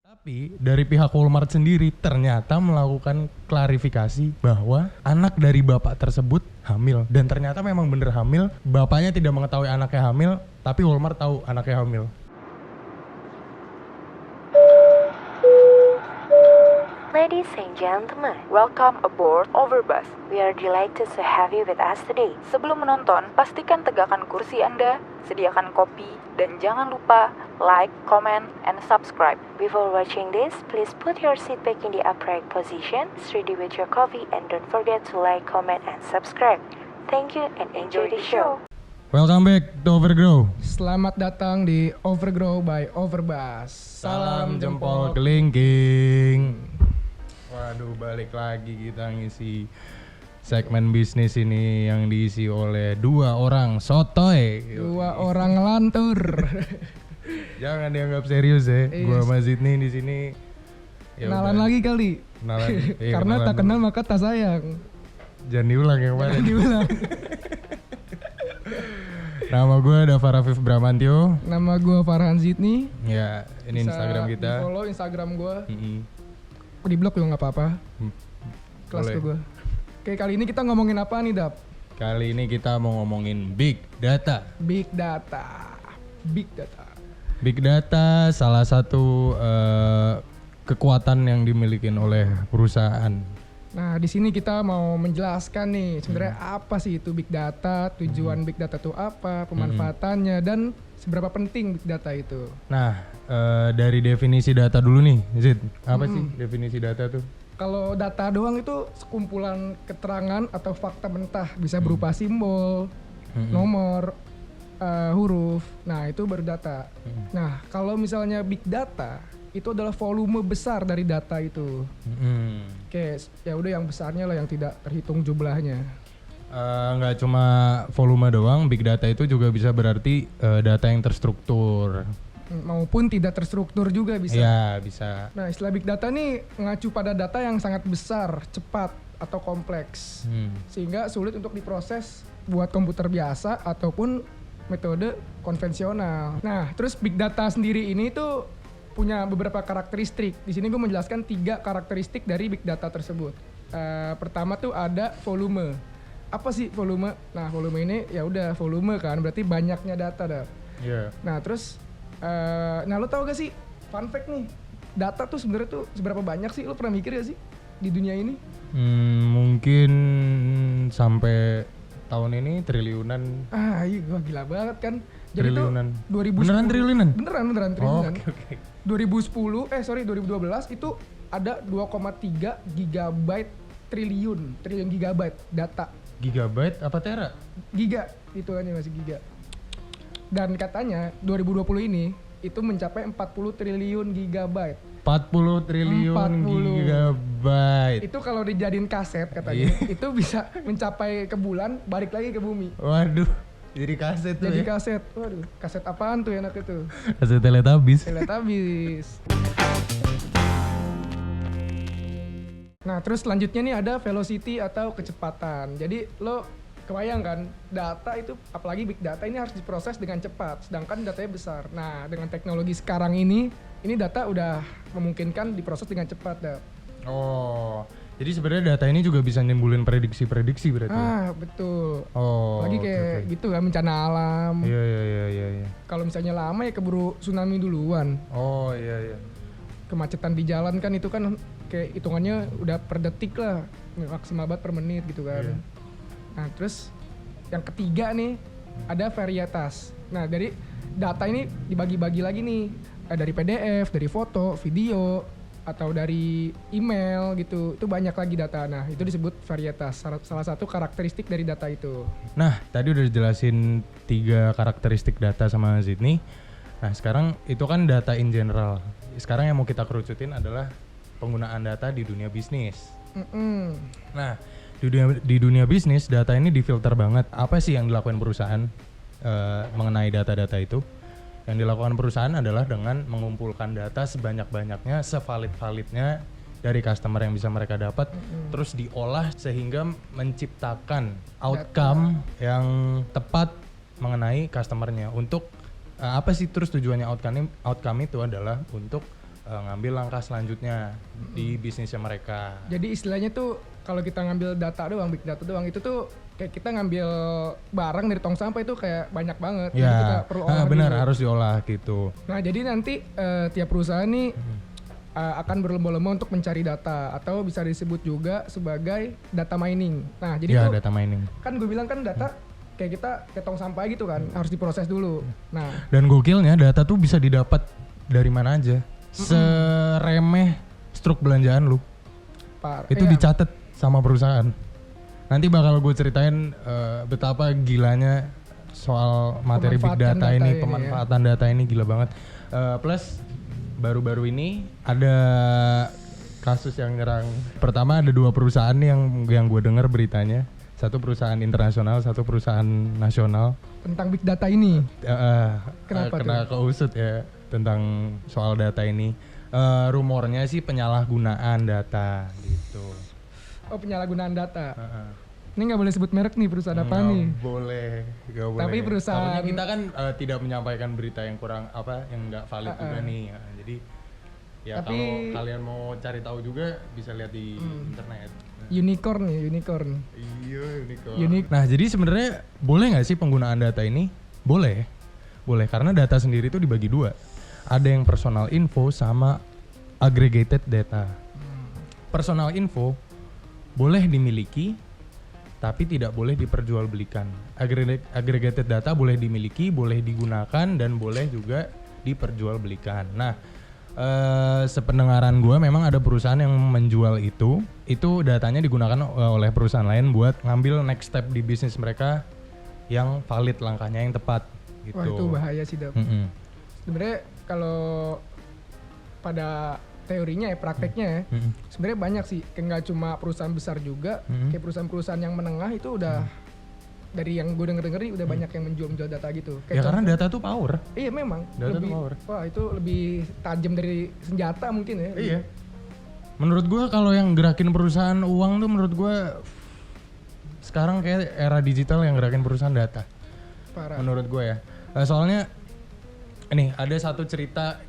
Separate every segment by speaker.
Speaker 1: Tapi dari pihak Walmart sendiri ternyata melakukan klarifikasi bahwa anak dari bapak tersebut hamil. Dan ternyata memang bener hamil, bapaknya tidak mengetahui anaknya hamil, tapi Walmart tahu anaknya hamil.
Speaker 2: Ladies and gentlemen, welcome aboard Overbus. We are delighted to have you with us today. Sebelum menonton, pastikan tegakkan kursi Anda, sediakan kopi, dan jangan lupa like, comment, and subscribe. Before watching this, please put your seat back in the upright position, ready with your coffee, and don't forget to like, comment, and subscribe. Thank you and enjoy the show.
Speaker 1: Welcome back to Overgrow.
Speaker 3: Selamat datang di Overgrow by Overbus.
Speaker 1: Salam jempol kelingking. Waduh, balik lagi kita ngisi segmen bisnis ini yang diisi oleh dua orang sotoy.
Speaker 3: Dua orang ngelantur.
Speaker 1: Jangan dianggap serius ya.
Speaker 3: Yes.
Speaker 1: Gua sama Zidni di sini. Ya
Speaker 3: Kenalan
Speaker 1: udah.
Speaker 3: lagi kali.
Speaker 1: Kenalan. Iya,
Speaker 3: Karena
Speaker 1: kenalan
Speaker 3: tak
Speaker 1: dulu.
Speaker 3: kenal maka tak sayang.
Speaker 1: Jangan diulang yang kemarin.
Speaker 3: Diulang.
Speaker 1: Nama gue Dava Rafif Bramantio.
Speaker 3: Nama gue Farhan Zidni.
Speaker 1: Ya, ini
Speaker 3: Bisa
Speaker 1: Instagram kita.
Speaker 3: Follow Instagram gue.
Speaker 1: Mm-mm.
Speaker 3: Di blog juga nggak apa-apa. Kelas
Speaker 1: Boleh.
Speaker 3: tuh gue. Oke, kali ini kita ngomongin apa nih, Dap?
Speaker 1: Kali ini kita mau ngomongin big data.
Speaker 3: Big data. Big data.
Speaker 1: Big data salah satu kekuatan yang dimiliki oleh perusahaan.
Speaker 3: Nah, di sini kita mau menjelaskan nih sebenarnya apa sih itu big data, tujuan big data itu apa, pemanfaatannya, dan seberapa penting big data itu.
Speaker 1: Nah, dari definisi data dulu nih, Zid. Apa sih definisi data tuh?
Speaker 3: Kalau data doang itu sekumpulan keterangan atau fakta mentah, bisa berupa simbol, nomor, huruf. Nah, itu baru data. Nah, kalau misalnya big data itu adalah volume besar dari data itu. Oke, ya udah yang besarnya lah yang tidak terhitung jumlahnya.
Speaker 1: Nggak cuma volume doang, big data itu juga bisa berarti data yang terstruktur.
Speaker 3: Maupun tidak terstruktur juga bisa.
Speaker 1: Ya, bisa.
Speaker 3: Nah, istilah big data nih mengacu pada data yang sangat besar, cepat, atau kompleks. Sehingga sulit untuk diproses buat komputer biasa ataupun metode konvensional. Nah, terus big data sendiri ini tuh punya beberapa karakteristik. Di sini gue menjelaskan 3 karakteristik dari big data tersebut. Pertama tuh ada volume. Apa sih volume? Nah, volume ini ya udah volume kan, berarti banyaknya data dah.
Speaker 1: Iya.
Speaker 3: Nah, terus nah lo tau gak sih fun fact nih, data tuh sebenarnya tuh seberapa banyak sih? Lo pernah mikir gak sih di dunia ini?
Speaker 1: Mungkin sampai tahun ini triliunan.
Speaker 3: Iya, wah gila banget kan. Jadi
Speaker 1: Triliunan.
Speaker 3: tuh 2010
Speaker 1: Beneran triliunan?
Speaker 3: Beneran triliunan.
Speaker 1: Oke.
Speaker 3: 2011 itu ada 2,3 gigabyte triliun gigabyte data.
Speaker 1: Gigabyte apa tera?
Speaker 3: Giga, hitungannya masih giga. Dan katanya 2020 ini itu mencapai 40 triliun gigabyte.
Speaker 1: 40 triliun
Speaker 3: 40.
Speaker 1: gigabyte.
Speaker 3: Itu kalau dijadiin kaset katanya, itu bisa mencapai ke bulan, balik lagi ke bumi.
Speaker 1: Waduh, jadi kaset tuh
Speaker 3: Jadi
Speaker 1: ya.
Speaker 3: kaset. Waduh, kaset apaan tuh enak itu?
Speaker 1: Kaset Teletubbies.
Speaker 3: Saya lihat habis. Nah, terus selanjutnya nih ada velocity atau kecepatan. Jadi lo kebayang kan, data itu apalagi big data ini harus diproses dengan cepat, sedangkan datanya besar. Nah, dengan teknologi sekarang ini data udah memungkinkan diproses dengan cepat, dah.
Speaker 1: Oh, jadi sebenarnya data ini juga bisa nimbulin prediksi-prediksi berarti.
Speaker 3: Betul.
Speaker 1: Oh.
Speaker 3: Lagi kayak
Speaker 1: oke.
Speaker 3: gitu kan, bencana alam.
Speaker 1: Iya.
Speaker 3: Kalau misalnya lama ya keburu tsunami duluan.
Speaker 1: Oh, iya.
Speaker 3: Kemacetan di jalan kan itu kan kayak hitungannya udah per detik lah, maksimal banget per menit gitu kan.
Speaker 1: Iya.
Speaker 3: Nah, terus yang ketiga nih ada varietas. Nah, dari data ini dibagi-bagi lagi nih, dari PDF, dari foto, video, atau dari email gitu. Itu banyak lagi data. Nah, itu disebut varietas. Salah satu karakteristik dari data itu.
Speaker 1: Nah, tadi udah dijelasin 3 karakteristik data sama Zidni. Nah, sekarang itu kan data in general. Sekarang yang mau kita kerucutin adalah penggunaan data di dunia bisnis. Nah, di dunia bisnis data ini difilter banget. Apa sih yang dilakukan perusahaan mengenai data-data itu? Yang dilakukan perusahaan adalah dengan mengumpulkan data sebanyak-banyaknya, sevalid-validnya dari customer yang bisa mereka dapat, terus diolah sehingga menciptakan outcome yang tepat mengenai customernya. Untuk apa sih terus tujuannya outcome itu adalah untuk ngambil langkah selanjutnya di bisnisnya mereka.
Speaker 3: Jadi istilahnya tuh kalau kita ngambil data doang, big data doang, itu tuh kayak kita ngambil barang dari tong sampah itu kayak banyak banget. Jadi kita
Speaker 1: Ya,
Speaker 3: perlu olah
Speaker 1: benar
Speaker 3: dulu.
Speaker 1: harus diolah gitu.
Speaker 3: Nah jadi nanti tiap perusahaan nih akan berlomba-lomba untuk mencari data atau bisa disebut juga sebagai data mining. Nah jadi
Speaker 1: Ya,
Speaker 3: tuh
Speaker 1: data mining.
Speaker 3: kan gue bilang kan data kayak kita ke tong sampah gitu kan, harus diproses dulu. Nah
Speaker 1: Dan gokilnya data tuh bisa didapat dari mana aja. Seremeh struk belanjaan lu. Itu dicatat sama perusahaan. Nanti bakal gue ceritain betapa gilanya soal materi big
Speaker 3: Pemanfaatan
Speaker 1: data ini,
Speaker 3: ya.
Speaker 1: pemanfaatan data ini gila banget. Plus baru-baru ini ada kasus yang nyerang. Pertama ada 2 perusahaan nih yang gue dengar beritanya. Satu perusahaan internasional, satu perusahaan nasional.
Speaker 3: tentang big data ini. Kenapa
Speaker 1: kena keusut ya tentang soal data ini. Rumornya sih penyalahgunaan data gitu.
Speaker 3: Oh penyalahgunaan data.
Speaker 1: Heeh.
Speaker 3: Ini nggak boleh sebut merek nih perusahaan apa nih?
Speaker 1: Boleh, nggak boleh.
Speaker 3: Tapi perusahaan-
Speaker 1: Takutnya kita kan tidak menyampaikan berita yang kurang yang nggak valid juga nih. Jadi ya
Speaker 3: Tapi-
Speaker 1: kalau kalian mau cari tahu juga bisa lihat di internet.
Speaker 3: Unicorn nih, unicorn.
Speaker 1: Iya,
Speaker 3: Unik.
Speaker 1: Nah, jadi sebenarnya boleh nggak sih penggunaan data ini? Boleh. Boleh karena data sendiri itu dibagi 2. Ada yang personal info sama aggregated data. Personal info boleh dimiliki tapi tidak boleh diperjualbelikan. Aggregated data boleh dimiliki, boleh digunakan dan boleh juga diperjualbelikan. Nah, sependengaran gue memang ada perusahaan yang menjual itu datanya digunakan oleh perusahaan lain buat ngambil next step di bisnis mereka yang valid, langkahnya yang tepat gitu.
Speaker 3: Wah itu bahaya sih Dap.
Speaker 1: Mm-mm.
Speaker 3: Sebenarnya kalau pada teorinya ya, prakteknya ya,
Speaker 1: Mm-mm.
Speaker 3: sebenarnya banyak sih. Kayak nggak cuma perusahaan besar juga, kayak perusahaan-perusahaan yang menengah itu udah dari yang gue denger nih udah banyak yang menjual data gitu.
Speaker 1: Ya karena data tuh power.
Speaker 3: Iya memang.
Speaker 1: Data
Speaker 3: lebih,
Speaker 1: tuh power.
Speaker 3: wah itu lebih tajam dari senjata mungkin ya.
Speaker 1: Iya. Menurut gue kalau yang gerakin perusahaan uang tuh menurut gue sekarang kayak era digital yang gerakin perusahaan data.
Speaker 3: Parah.
Speaker 1: Menurut gue ya. Soalnya nih ada satu cerita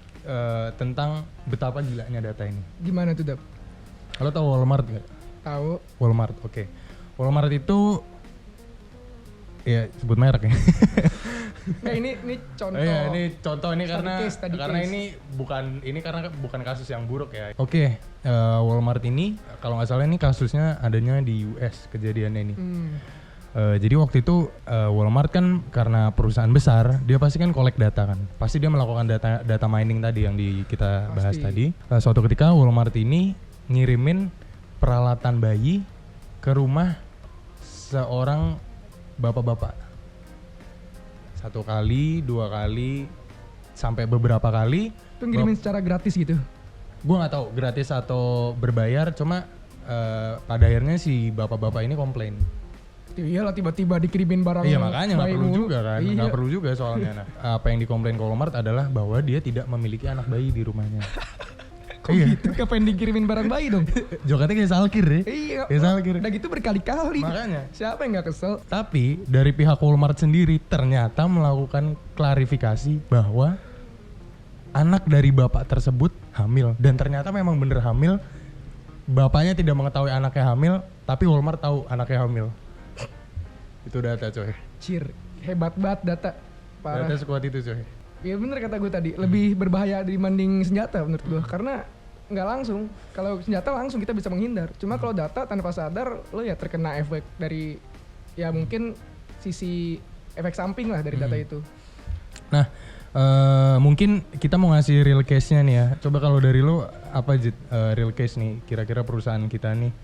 Speaker 1: tentang betapa gilanya data ini.
Speaker 3: Gimana tuh Dap?
Speaker 1: Lo tau Walmart nggak?
Speaker 3: Tahu?
Speaker 1: Walmart, oke. Walmart itu ya sebut merek ya.
Speaker 3: Ini contoh.
Speaker 1: Iya, ini contoh ini
Speaker 3: Study
Speaker 1: karena
Speaker 3: case.
Speaker 1: ini karena bukan kasus yang buruk ya. Oke, Walmart ini kalau nggak salah ini kasusnya adanya di US kejadiannya ini. Jadi waktu itu Walmart kan karena perusahaan besar, dia pasti kan collect data kan. Pasti dia melakukan data mining tadi yang kita bahas tadi. Suatu ketika Walmart ini ngirimin peralatan bayi ke rumah seorang bapak-bapak. 1 kali, 2 kali, sampai beberapa kali.
Speaker 3: Itu ngirimin secara gratis gitu.
Speaker 1: Gue nggak tahu gratis atau berbayar, cuma pada akhirnya si bapak-bapak ini komplain.
Speaker 3: Iyalah tiba-tiba dikirimin barang.
Speaker 1: Iya makanya nggak
Speaker 3: bayi
Speaker 1: perlu
Speaker 3: mulu.
Speaker 1: juga kan,
Speaker 3: Iya.
Speaker 1: nggak perlu juga soalnya. Nah, apa yang dikomplain ke Walmart adalah bahwa dia tidak memiliki anak bayi di rumahnya.
Speaker 3: Kok gitu? Kapan dikirimin barang bayi dong?
Speaker 1: Jogetnya kayak salkir ya.
Speaker 3: Iya.
Speaker 1: Kayak salkir.
Speaker 3: Udah gitu berkali-kali.
Speaker 1: Makanya.
Speaker 3: Siapa yang nggak kesel?
Speaker 1: Tapi dari pihak Walmart sendiri ternyata melakukan klarifikasi bahwa anak dari bapak tersebut hamil dan ternyata memang bener hamil. Bapaknya tidak mengetahui anaknya hamil, tapi Walmart tahu anaknya hamil. Itu data coy.
Speaker 3: Cir, hebat banget data. Parah.
Speaker 1: Data sekuat itu coy.
Speaker 3: Ya bener kata gue tadi, lebih berbahaya dibanding senjata menurut gue. Karena nggak langsung, kalau senjata langsung kita bisa menghindar. Cuma kalau data tanpa sadar, lo ya terkena efek dari, ya mungkin sisi efek samping lah dari data itu.
Speaker 1: Nah, mungkin kita mau ngasih real case-nya nih ya. Coba kalau dari lo apa Jit, real case nih, kira-kira perusahaan kita nih,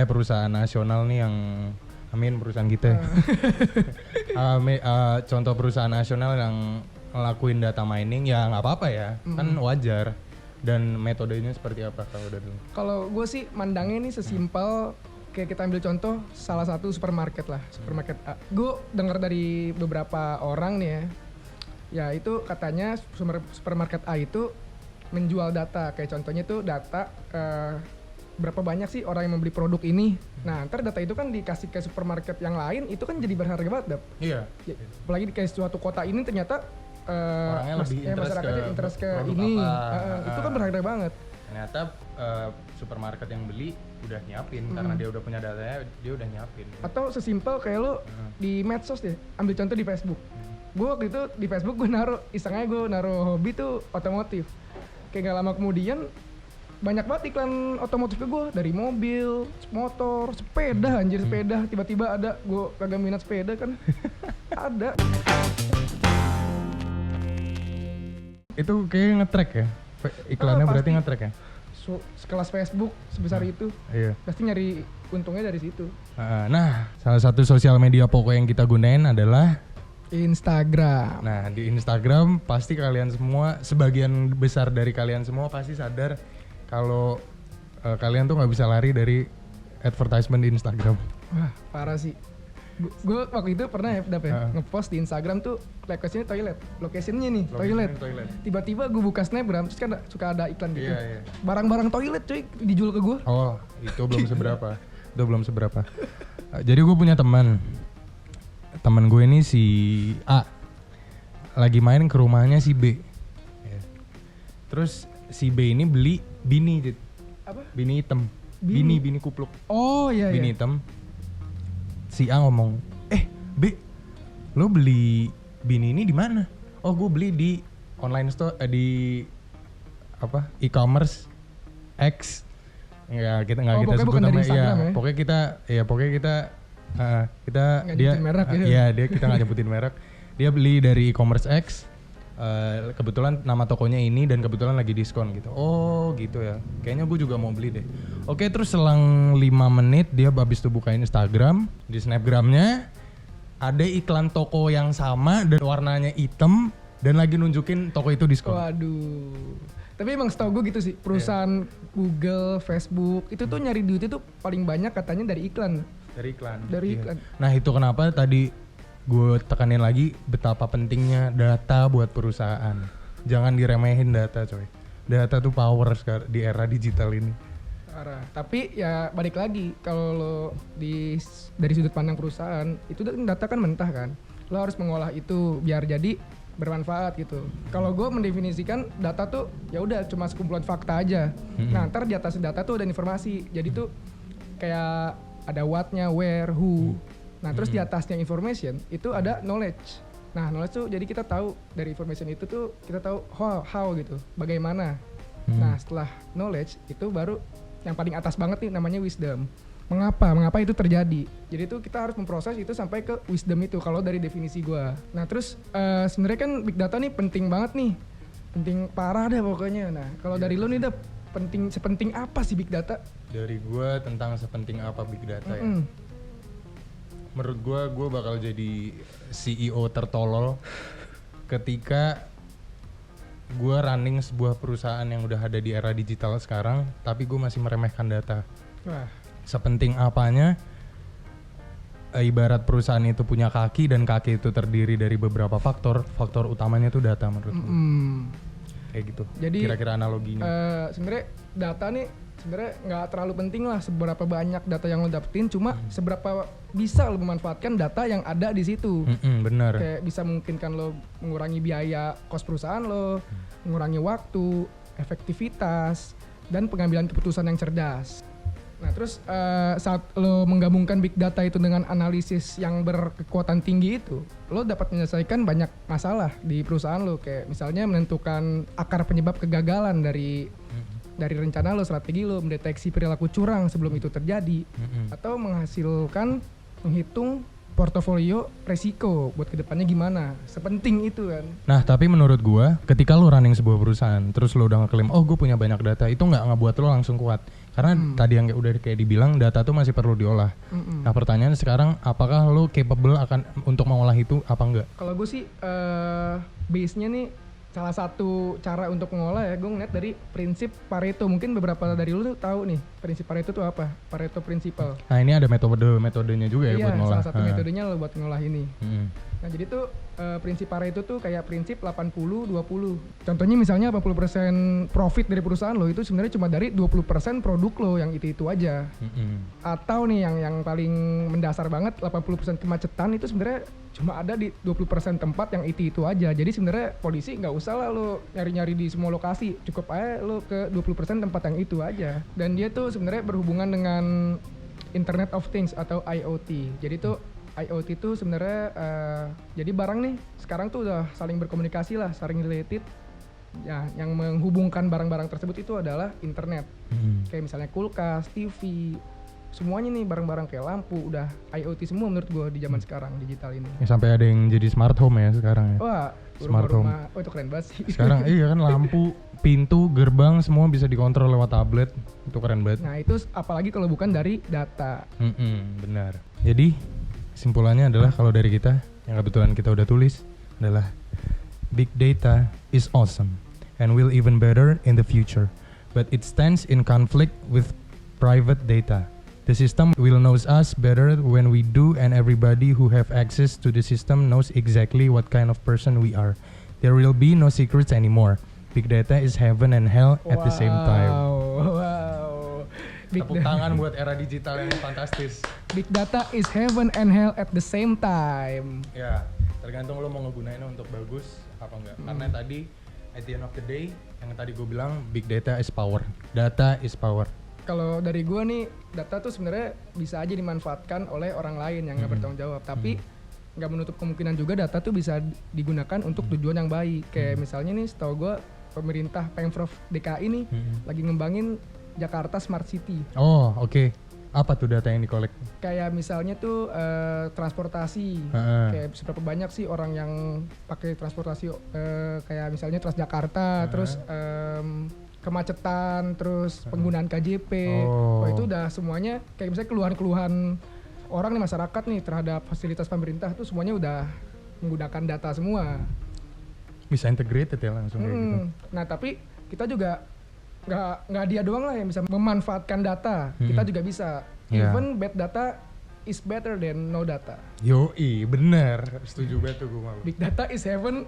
Speaker 1: perusahaan nasional nih yang, amin perusahaan kita. Contoh perusahaan nasional yang ngelakuin data mining ya nggak apa-apa ya, kan wajar. Dan metodenya seperti apa kalau dari lo?
Speaker 3: Kalau gue sih mandangnya ini sesimpel kayak kita ambil contoh salah satu supermarket lah, supermarket A. Gue dengar dari beberapa orang nih ya itu katanya supermarket A itu menjual data, kayak contohnya tuh data berapa banyak sih orang yang membeli produk ini. Nah ntar data itu kan dikasih ke supermarket yang lain, itu kan jadi berharga banget Dap.
Speaker 1: Iya.
Speaker 3: Ya, apalagi di kayak suatu kota ini ternyata
Speaker 1: Orangnya lebih interest
Speaker 3: masyarakatnya
Speaker 1: ke
Speaker 3: interest ke
Speaker 1: produk
Speaker 3: ini.
Speaker 1: apa.
Speaker 3: Itu kan berharga banget.
Speaker 1: Ternyata supermarket yang beli udah nyiapin karena dia udah punya datanya, dia udah nyiapin.
Speaker 3: Atau sesimpel kayak lo di medsos deh, ambil contoh di Facebook. Gue waktu itu di Facebook gue naruh hobi tuh otomotif. Kayak gak lama kemudian banyak banget iklan otomotif ke gue, dari mobil, motor, sepeda, anjir sepeda. Tiba-tiba ada, gue kagak minat sepeda kan. Ada.
Speaker 1: Itu kayak nge-track ya? Iklannya berarti
Speaker 3: pasti.
Speaker 1: nge-track ya?
Speaker 3: Sekelas Facebook sebesar itu,
Speaker 1: Iya.
Speaker 3: pasti nyari untungnya dari situ.
Speaker 1: Nah, salah satu sosial media pokok yang kita gunain adalah
Speaker 3: Instagram.
Speaker 1: Nah, di Instagram pasti kalian semua, sebagian besar dari kalian semua pasti sadar kalau kalian tuh nggak bisa lari dari advertisement di Instagram.
Speaker 3: Wah, parah sih. Gue waktu itu pernah ngepost di Instagram tuh location-nya toilet. Location-nya nih, toilet. Tiba-tiba gue buka Snapgram, terus kan suka ada iklan gitu.
Speaker 1: Iya.
Speaker 3: Barang-barang toilet cuy, dijual ke gue.
Speaker 1: Oh, itu belum seberapa. Jadi gue punya teman gue ini si A lagi main ke rumahnya si B. Terus si B ini beli bini,
Speaker 3: Apa?
Speaker 1: Bini hitam. Bini kupluk.
Speaker 3: Oh iya.
Speaker 1: Bini hitam. Si A ngomong, B, lo beli bini ini di mana? Oh, gue beli di online store, di apa? E-commerce X. Ya, kita nggak kita sebut namanya. Iya, pokoknya kita
Speaker 3: nggak
Speaker 1: dia
Speaker 3: nyebutin merek gitu.
Speaker 1: Iya, kita nggak nyebutin merek. Dia beli dari e-commerce X. Kebetulan nama tokonya ini dan kebetulan lagi diskon gitu. Oh gitu ya, kayaknya gue juga mau beli deh. Oke, terus selang 5 menit dia habis tuh bukain Instagram. Di Snapgramnya ada iklan toko yang sama dan warnanya hitam dan lagi nunjukin toko itu diskon.
Speaker 3: Waduh. Tapi emang setahu gue gitu sih, perusahaan Google, Facebook itu tuh nyari duit itu paling banyak katanya dari iklan. Dari iklan.
Speaker 1: Nah, itu kenapa tadi gue tekanin lagi betapa pentingnya data buat perusahaan. Jangan diremehin data, coy. Data tuh power sekarang di era digital ini.
Speaker 3: Parah. Tapi ya balik lagi, kalau lo dari sudut pandang perusahaan, itu data kan mentah kan. Lo harus mengolah itu biar jadi bermanfaat gitu. Kalau gue mendefinisikan data tuh ya udah cuma sekumpulan fakta aja. Nah, ntar di atas data tuh ada informasi. Jadi tuh kayak ada what-nya, where, who. Nah, terus di atasnya information itu ada knowledge. Nah, knowledge tuh jadi kita tahu dari information itu tuh kita tahu how gitu, bagaimana. Nah, setelah knowledge itu baru yang paling atas banget nih namanya wisdom. Mengapa itu terjadi? Jadi tuh kita harus memproses itu sampai ke wisdom itu kalau dari definisi gua. Nah, terus sebenarnya kan big data nih penting banget nih. Penting parah deh pokoknya. Nah, kalau dari lo nih sepenting apa sih big data?
Speaker 1: Dari gue tentang sepenting apa big data ya. Menurut gue bakal jadi CEO tertolol ketika gue running sebuah perusahaan yang udah ada di era digital sekarang, tapi gue masih meremehkan data.
Speaker 3: Wah.
Speaker 1: Sepenting apanya, ibarat perusahaan itu punya kaki dan kaki itu terdiri dari beberapa faktor utamanya itu data menurut gue. Kayak gitu. Jadi kira-kira analoginya.
Speaker 3: Sebenarnya data nih sebenarnya nggak terlalu penting lah seberapa banyak data yang lo dapetin, cuma seberapa bisa lo memanfaatkan data yang ada di situ.
Speaker 1: Bener.
Speaker 3: Kayak bisa memungkinkan lo mengurangi biaya kos perusahaan lo, mengurangi waktu, efektivitas, dan pengambilan keputusan yang cerdas. Nah, terus saat lo menggabungkan big data itu dengan analisis yang berkekuatan tinggi itu, lo dapat menyelesaikan banyak masalah di perusahaan lo. Kayak misalnya menentukan akar penyebab kegagalan dari rencana lo, strategi lo, mendeteksi perilaku curang sebelum itu terjadi, atau menghitung portofolio resiko buat kedepannya gimana. Sepenting itu kan.
Speaker 1: Nah, tapi menurut gua ketika lo running sebuah perusahaan terus lo udah ngeklaim gue punya banyak data, itu nggak ngebuat lo langsung kuat. Karena tadi yang udah kayak dibilang, data tuh masih perlu diolah. Nah, pertanyaannya sekarang, apakah lo capable untuk mengolah itu apa enggak?
Speaker 3: Kalau gue sih base-nya nih salah satu cara untuk mengolah ya, gue ngeliat dari prinsip Pareto. Mungkin beberapa dari lu tuh tahu nih prinsip Pareto tuh apa? Pareto Principle.
Speaker 1: Nah, ini ada metodenya juga ya buat ngolah.
Speaker 3: Salah satu metodenya lo buat ngolah ini. Nah, jadi tuh prinsip Pareto tuh kayak prinsip 80-20. Contohnya misalnya 80% profit dari perusahaan lo itu sebenarnya cuma dari 20% produk lo yang itu aja. Atau nih yang paling mendasar banget, 80% kemacetan itu sebenarnya cuma ada di 20% tempat yang itu aja. Jadi sebenarnya polisi nggak usah lah lo nyari-nyari di semua lokasi, cukup aja lo ke 20% tempat yang itu aja. Dan dia tuh sebenarnya berhubungan dengan Internet of Things atau IoT. Jadi tuh IoT itu sebenarnya jadi barang nih sekarang tuh udah saling berkomunikasi lah, saling related. Ya, yang menghubungkan barang-barang tersebut itu adalah internet. Kayak misalnya kulkas, TV, semuanya nih barang-barang kayak lampu udah IoT semua menurut gua di zaman sekarang digital ini.
Speaker 1: Ya, sampai ada yang jadi smart home ya sekarang ya.
Speaker 3: Wah,
Speaker 1: Smart home.
Speaker 3: rumah-rumah, oh itu keren banget sih.
Speaker 1: Sekarang iya kan lampu, pintu, gerbang semua bisa dikontrol lewat tablet. Itu keren banget.
Speaker 3: Nah itu apalagi kalau bukan dari data.
Speaker 1: Benar. Jadi kesimpulannya adalah kalau dari kita yang kebetulan kita udah tulis adalah big data is awesome and will even better in the future, but it stands in conflict with private data. The system will knows us better when we do, and everybody who have access to the system knows exactly what kind of person we are. There will be no secrets anymore. Big data is heaven and hell at the same time.
Speaker 3: Wow.
Speaker 1: Tepuk tangan buat era digital yang fantastis.
Speaker 3: Big data is heaven and hell at the same time.
Speaker 1: Ya, tergantung lo mau ngegunainnya untuk bagus apa enggak. Karena tadi at the end of the day yang tadi gue bilang big data is power. Data is power.
Speaker 3: Kalau dari gue nih, data tuh sebenarnya bisa aja dimanfaatkan oleh orang lain yang nggak bertanggung jawab. Tapi nggak menutup kemungkinan juga data tuh bisa digunakan untuk tujuan yang baik. Kayak misalnya nih, setahu gue pemerintah Pemprov DKI nih lagi ngembangin Jakarta Smart City.
Speaker 1: Oh, oke. Apa tuh data yang dikolek?
Speaker 3: Kayak misalnya tuh transportasi. Kayak seberapa banyak sih orang yang pakai transportasi kayak misalnya Transjakarta, terus kemacetan, terus penggunaan KJP. Oh, itu udah semuanya kayak misalnya keluhan-keluhan orang nih, masyarakat nih terhadap fasilitas pemerintah tuh semuanya udah menggunakan data semua.
Speaker 1: Bisa integrated ya langsung kayak gitu.
Speaker 3: Nah tapi kita juga nggak dia doang lah yang bisa memanfaatkan data. Kita juga bisa. Even bad data is better than no data.
Speaker 1: Yoi, bener. Setuju banget tuh gue malu.
Speaker 3: Big data is heaven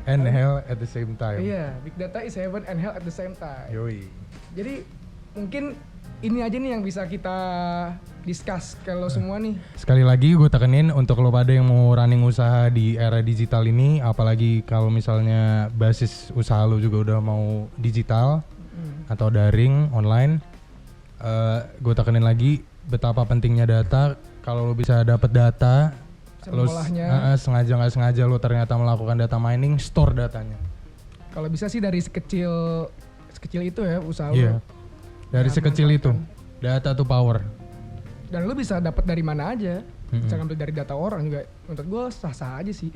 Speaker 1: and hell at the same time.
Speaker 3: Iya, big data is heaven and hell at the same time.
Speaker 1: Yoi.
Speaker 3: Jadi mungkin ini aja nih yang bisa kita discuss kalau semua nih.
Speaker 1: Sekali lagi gue tekenin untuk lo pada yang mau running usaha di era digital ini, apalagi kalau misalnya basis usaha lo juga udah mau digital atau daring, online, gue tekenin lagi betapa pentingnya data. Kalau lo bisa dapet data, lo sengaja nggak sengaja lo ternyata melakukan data mining, store datanya.
Speaker 3: Kalau bisa sih dari sekecil itu ya usaha
Speaker 1: lo. Dari sekecil itu,
Speaker 3: manfaatkan.
Speaker 1: Data tuh power.
Speaker 3: Dan lo bisa dapat dari mana aja. Bisa ngambil dari data orang juga. Menurut gue sah-sah aja sih.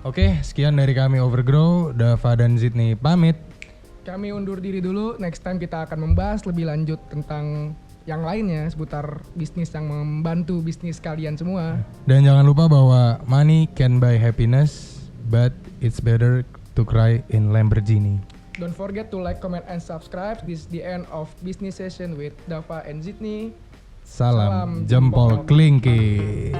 Speaker 1: Oke, sekian dari kami Overgrow. Dava dan Zidni pamit.
Speaker 3: Kami undur diri dulu. Next time kita akan membahas lebih lanjut tentang yang lainnya seputar bisnis yang membantu bisnis kalian semua.
Speaker 1: Dan jangan lupa bahwa money can buy happiness, but it's better to cry in Lamborghini.
Speaker 3: Don't forget to like, comment, and subscribe. This is the end of business session with Dava and Zidni.
Speaker 1: Salam jempol kelingking.